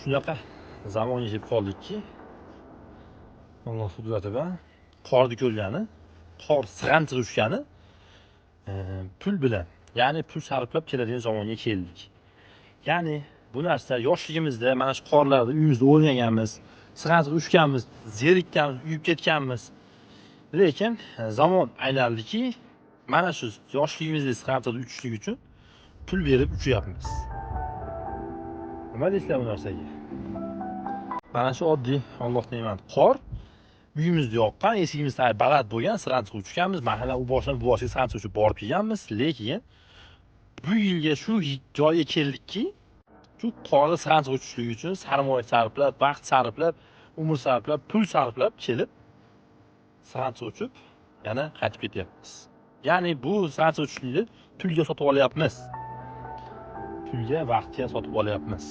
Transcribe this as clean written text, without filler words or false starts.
Shunaqa zamonga yetib qoldikki, Alloh qudrati bilan qorni ko'rgani, qor sig'antiq tushgani pul bilan, ya'ni pul sarflab keladigan zamonga keldik. Ya'ni bu narsa yoshligimizda mana shu qorlarda uyimizda o'ynaganmiz, sig'antiq tushganmiz, zerikkanmiz, uyib ketganmiz. Lekin zamon aylaldiki, mana shu yoshligimizda sig'antiqda uchishlik uchun pul berib uchyapmiz. Nima deysizlar bu narsaga? Mana shu oddiy Alloh ne'mati qor uyimizda yoqqan, eshigimizda baland bo'lgan sig'antiq uchganmiz. Mahalla u boshidan bu boshiga sig'antiq uchib borib kelganmiz, lekin bu yilga shu joyga keldikki, shu qorda sig'antiq uchishlik uchun sarmoya sarflab, vaqt sarflab, umr sarflab, pul sarflab kelib sig'antiq uchib yana qaytib ketyapmiz. Ya'ni bu sig'antiq uchishlikni pulga sotib olyapmiz. Pulga, vaqtga sotib olyapmiz.